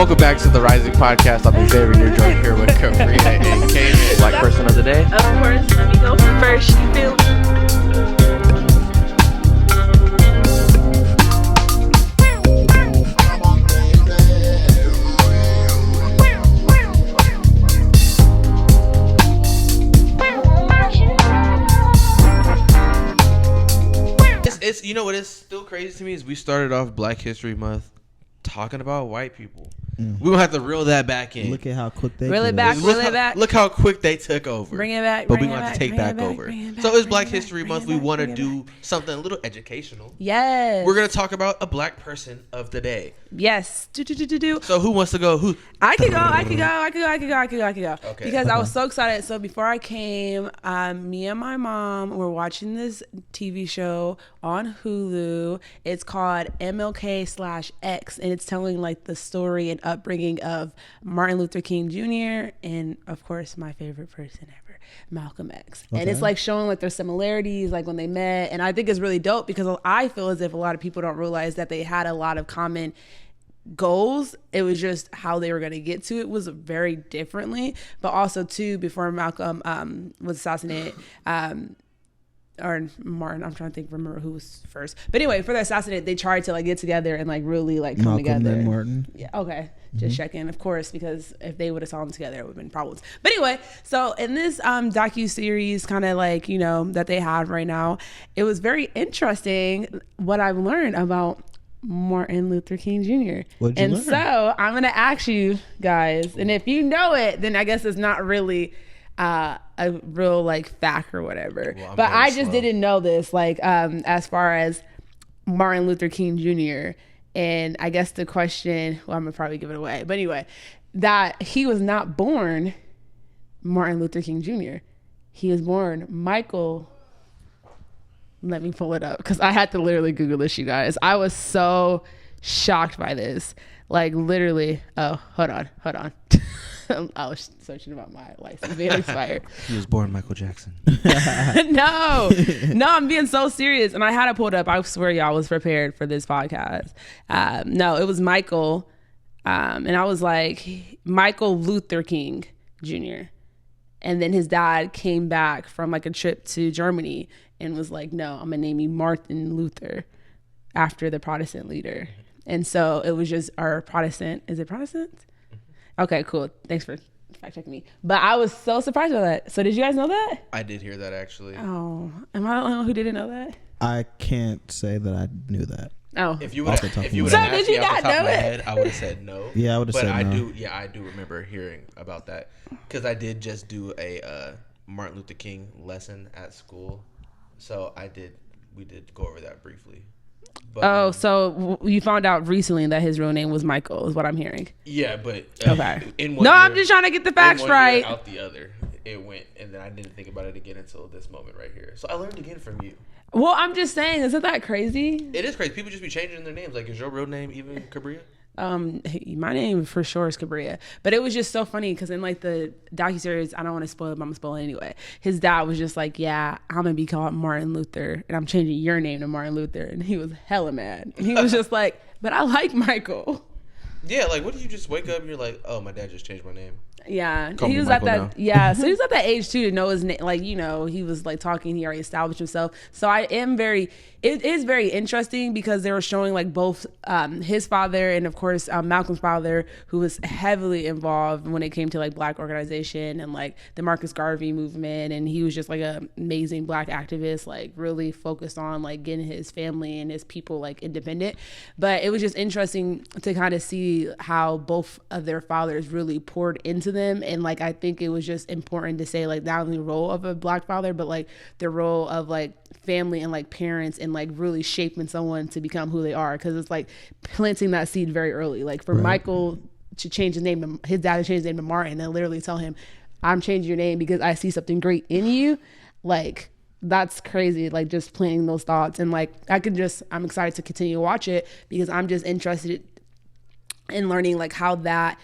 Welcome back to the Rising Podcast. I'm Xavier. You're joined here with Kabria and Kanan, Black Person of the Day. Of course, let me go first. You feel It's you know what is still crazy to me is we started off Black History Month talking about white people. We gonna have to reel that back in. Look at how quick they Reel it back. Look how quick they took over. Bring it back. But we gonna have to take back over. So it's Black History Month. We want to do something a little educational. Yes. We're gonna talk about a Black person of the day. Yes. Do. So who wants to go? Who? I could go. Okay. Because I was so excited. So before I came, me and my mom were watching this TV show on Hulu. It's called MLK/X, and it's telling like the story and upbringing of Martin Luther King Jr. and of course my favorite person ever, Malcolm X. Okay. And it's like showing like their similarities, like when they met. And I think it's really dope because I feel as if a lot of people don't realize that they had a lot of common goals. It was just how they were going to get to it was very differently. But also too, before Malcolm was assassinated, or Martin, I'm trying to remember who was first. But anyway, for the assassinate, they tried to like get together and like really like come Malcolm together. And Martin. Yeah, okay. Just checking, of course, because if they would have saw them together, it would have been problems. But anyway, so in this docu-series kind of like, you know, that they have right now, it was very interesting what I've learned about Martin Luther King Jr. What'd you learn? So I'm going to ask you guys, and if you know it, then I guess it's not really a real like fact or whatever. Well, but I just didn't know this, like as far as Martin Luther King Jr. And I guess the question, well, I'm gonna probably give it away, but anyway, that he was not born Martin Luther King Jr. He was born Michael. Let me pull it up because I had to literally Google this, you guys. I was so shocked by this. Like literally, oh, hold on. I was searching about my license being expired. He was born Michael Jackson. No, I'm being so serious. And I had it pulled up. I swear y'all was prepared for this podcast. No, it was Michael. And I was like, Michael Luther King Jr. And then his dad came back from like a trip to Germany and was like, no, I'm gonna name you Martin Luther after the Protestant leader. And so it was just our Protestant. Is it Protestant? Okay, cool. Thanks for fact checking me. But I was so surprised by that. So did you guys know that? I did hear that actually. Oh, am I the only one who didn't know that? I can't say that I knew that. Oh, If you would have So asked did me you off the top not of know my it? head, I would have said no. Yeah, I would have said But no. I do remember hearing about that because I did just do a Martin Luther King lesson at school. So we did go over that briefly. But, so you found out recently that his real name was Michael, is what I'm hearing. Yeah, but Okay. in one No, year, I'm just trying to get the facts in one year, right. out the other, it went, and then I didn't think about it again until this moment right here. So I learned again from you. Well, I'm just saying, isn't that crazy? It is crazy. People just be changing their names. Like, is your real name even Kabria? My name for sure is Kabria, but it was just so funny because in like the docuseries, I don't want to spoil it, but I'm gonna spoil it anyway. His dad was just like, "Yeah, I'm gonna be called Martin Luther, and I'm changing your name to Martin Luther," and he was hella mad. And he was just like, "But I like Michael." Yeah, like, what do you just wake up and you're like, oh, my dad just changed my name? Yeah, Call he me was Michael at now. that. Yeah, so he was at that age too to know his name. Like, you know, he was like talking. He already established himself. So I am very. It is very interesting because they were showing like both his father and of course Malcolm's father, who was heavily involved when it came to like Black organization and like the Marcus Garvey movement, and he was just like an amazing Black activist, like really focused on like getting his family and his people like independent. But it was just interesting to kind of see how both of their fathers really poured into them, and like I think it was just important to say like not only the role of a Black father, but like the role of like family and like parents and like really shaping someone to become who they are, because it's like planting that seed very early. Like for Michael to change his name to, his dad to change his name to Martin and literally tell him, I'm changing your name because I see something great in you. Like that's crazy. Like just planting those thoughts, and like I'm excited to continue to watch it because I'm just interested in learning like how that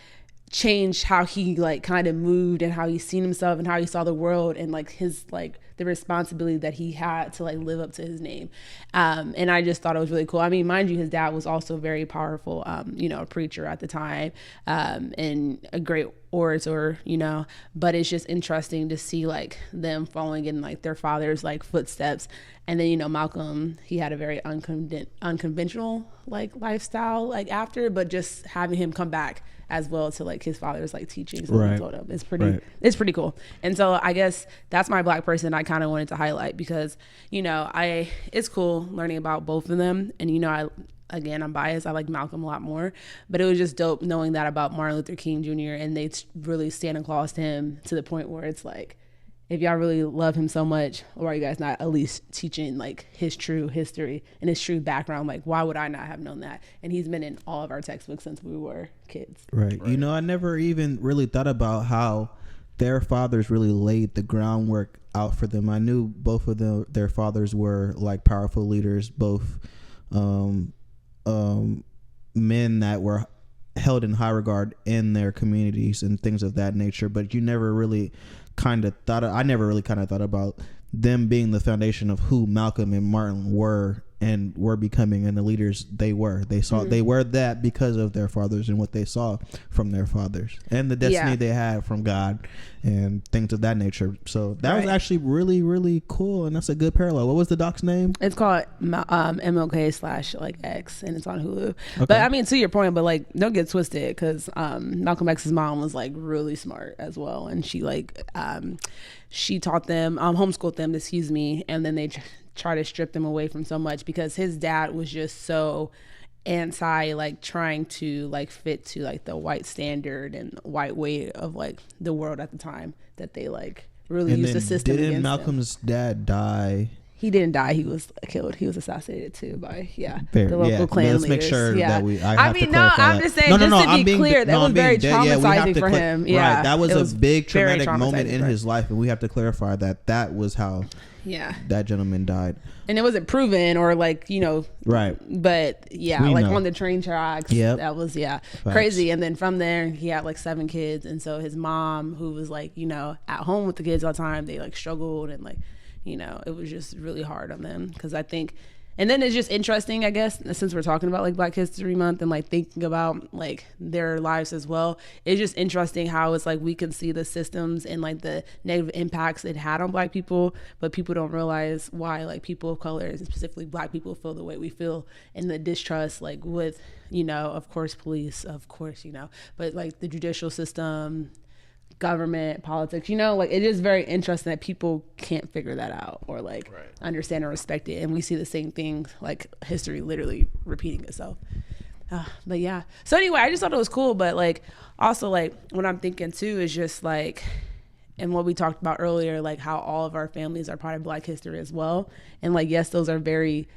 changed how he like kind of moved and how he seen himself and how he saw the world and like his like the responsibility that he had to like live up to his name. And I just thought it was really cool. I mean, mind you, his dad was also very powerful, a preacher at the time, and a great orator, but it's just interesting to see like them following in like their father's like footsteps. And then, Malcolm, he had a very unconventional like lifestyle like after, but just having him come back as well to like his father's like teachings and he told him it's pretty cool. And so I guess that's my Black person I kind of wanted to highlight because it's cool learning about both of them. And I'm biased, I like Malcolm a lot more, but it was just dope knowing that about Martin Luther King Jr. and they really Santa Claused him to the point where it's like, if y'all really love him so much, why are you guys not at least teaching like his true history and his true background? Like, why would I not have known that? And he's been in all of our textbooks since we were kids. Right. I never even really thought about how their fathers really laid the groundwork out for them. I knew both of their fathers were like powerful leaders, both men that were held in high regard in their communities and things of that nature. But you never really I never really thought about them being the foundation of who Malcolm and Martin were and were becoming and the leaders they were. They saw they were that because of their fathers and what they saw from their fathers and the destiny they had from God and things of that nature. So that was actually really, really cool, and that's a good parallel. What was the doc's name? It's called MLK/X, and it's on Hulu. Okay. But I mean, to your point, but like, don't get twisted, because Malcolm X's mom was like really smart as well, and she like she taught them, homeschooled them, and then they try to strip them away from so much because his dad was just so anti like trying to like fit to like the white standard and white way of like the world at the time, that they like really used the system. Didn't Malcolm's dad die? He didn't die. He was killed. He was assassinated too by the local clan let's leaders. make sure that we. I'm just saying, to be clear, that was very traumatizing for him. Yeah, right. That was a big traumatic moment in his life, and we have to clarify that was how. Yeah, that gentleman died, and it wasn't proven or like right. But on the train tracks, that was Facts. crazy. And then from there, he had like 7 kids, and so his mom, who was like at home with the kids all the time, they like struggled and like it was just really hard on them, because I think. And then it's just interesting, I guess, since we're talking about like Black History Month and like thinking about like their lives as well, it's just interesting how it's like we can see the systems and like the negative impacts it had on Black people, but people don't realize why like people of color, and specifically Black people, feel the way we feel, and the distrust like with, of course, police, of course, but like the judicial system, government, politics, like it is very interesting that people can't figure that out or like understand or respect it. And we see the same thing, like history literally repeating itself. But yeah. So anyway, I just thought it was cool. But like also like what I'm thinking too is just like, and what we talked about earlier, like how all of our families are part of Black history as well. And like, yes, those are very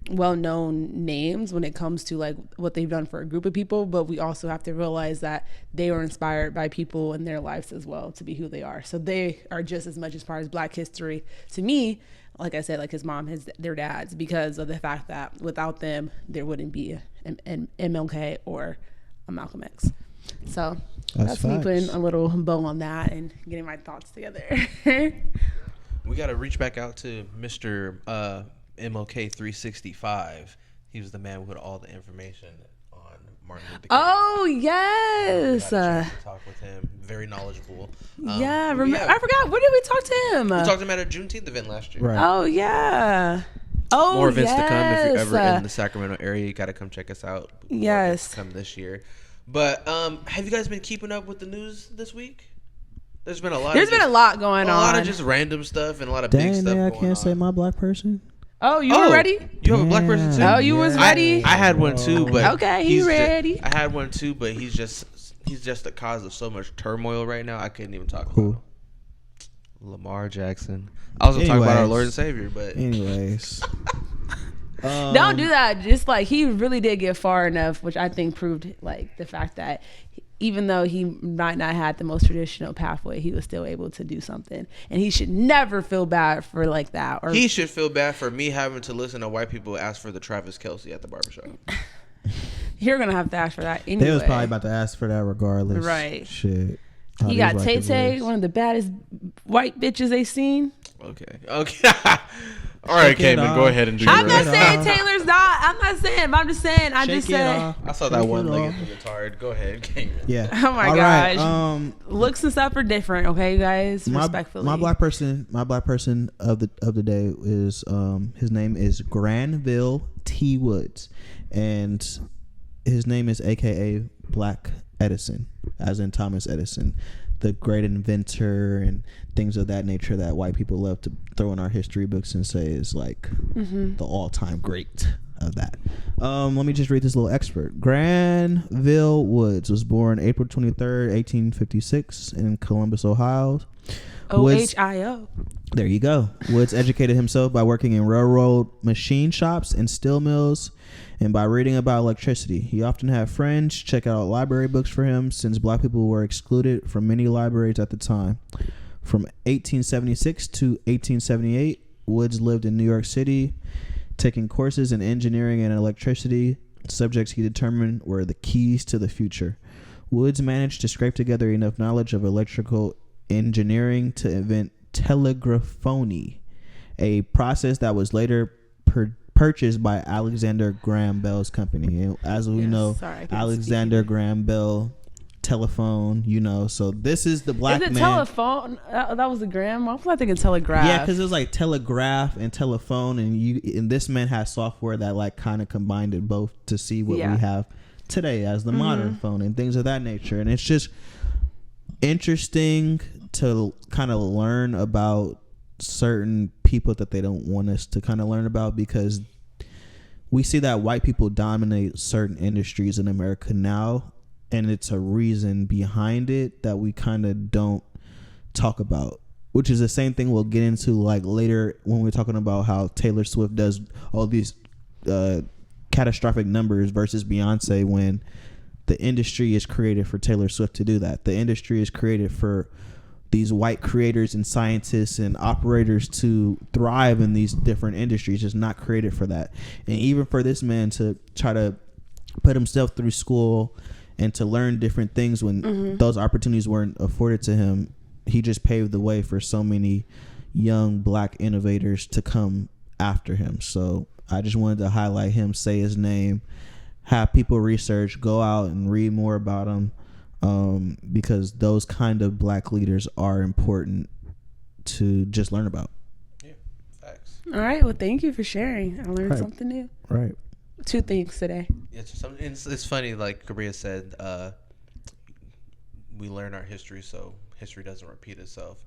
well-known names when it comes to like what they've done for a group of people, but we also have to realize that they were inspired by people in their lives as well to be who they are. So they are just as much as part of Black history to me, like I said, like his mom, their dads, because of the fact that without them there wouldn't be an MLK or a Malcolm X. So that's me putting a little bow on that and getting my thoughts together. We got to reach back out to Mr. MLK 365. He was the man with all the information on Martin Luther King. Oh yes, talk with him. Very knowledgeable. I forgot. Where did we talk to him? We talked to him at a Juneteenth event last year. Right. Oh yeah. Oh, more events to come. If you're ever in the Sacramento area, you got to come check us out. Yes, come this year. But have you guys been keeping up with the news this week? There's been a lot. There's been a lot going on. A lot of just random stuff and a lot of big stuff going on. I can't say my Black person. Oh, you were ready? You have a Black person too? Oh, you was ready? I had one too, but okay, he's ready. I had one too, but he's just the cause of so much turmoil right now. I couldn't even talk about him. Lamar Jackson. I was gonna talk about our Lord and Savior, but anyways. Don't do that. Just like he really did get far enough, which I think proved like the fact that even though he might not have the most traditional pathway, he was still able to do something. And he should never feel bad for like that. Or he should feel bad for me having to listen to white people ask for the Travis Kelce at the barbershop. You're going to have to ask for that anyway. They was probably about to ask for that regardless. Right. Shit. You got Tay Tay, one of the baddest white bitches they seen. Okay. All right, Shake it Cayman, off. go ahead and do I'm your not it saying off. Taylor's not. I'm not saying. But I'm just saying. I just Shake it said. off. I saw that Shake one it leg off. in the retard. Go ahead, Cayman. Yeah. Oh my All right, gosh. Looks and stuff are different. Okay, guys. Respectfully. My black person of the day is his name is Granville T. Woods, and his name is AKA Black Edison, as in Thomas Edison, the great inventor and things of that nature that white people love to throw in our history books and say is like the all-time great of that. Let me just read this little excerpt. Granville Woods was born April 23rd, 1856 in Columbus, Ohio. OHIO. There you go. Woods educated himself by working in railroad machine shops and steel mills and by reading about electricity. He often had friends check out library books for him since black people were excluded from many libraries at the time. From 1876 to 1878, Woods lived in New York City, taking courses in engineering and electricity. Subjects he determined were the keys to the future. Woods managed to scrape together enough knowledge of electrical engineering to invent telegraphony, a process that was later purchased by Alexander Graham Bell's company. And as we know, Alexander Graham Bell, telephone, so this is the black man. Is it telephone? That was the Graham. I was thinking telegraph. Yeah, because it was like telegraph and telephone, and this man has software that like kind of combined it both to see what we have today as the modern phone and things of that nature. And it's just interesting to kind of learn about certain people that they don't want us to kind of learn about, because we see that white people dominate certain industries in America now, and it's a reason behind it that we kind of don't talk about, which is the same thing we'll get into like later when we're talking about how Taylor Swift does all these catastrophic numbers versus Beyonce, when the industry is created for Taylor Swift to do that. The industry is created for these white creators and scientists and operators to thrive in these different industries. It's not created for that. And even for this man to try to put himself through school and to learn different things when those opportunities weren't afforded to him, he just paved the way for so many young black innovators to come after him. So I just wanted to highlight him, say his name, have people research, go out and read more about him, because those kind of black leaders are important to just learn about. Yeah, facts. All right. Well, thank you for sharing. I learned something new. Right. 2 things today. It's funny, like Cabria said, we learn our history so history doesn't repeat itself.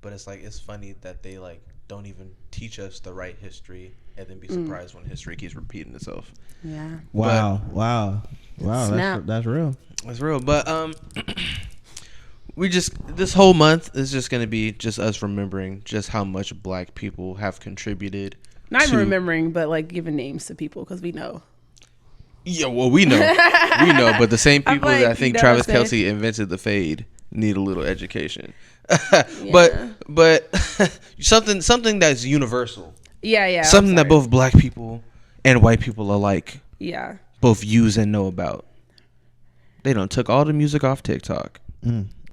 But it's funny that they like don't even teach us the right history and then be surprised when history keeps repeating itself. Yeah. Wow. Snap. That's real. That's real. But this whole month is just gonna be just us remembering just how much black people have contributed. Not even remembering, but like giving names to people because we know. Yeah, well, we know, but the same people like, that I think Travis Kelce invented the fade need a little education. But something that's universal. Yeah. Something that both black people and white people alike both use and know about. They done took all the music off TikTok.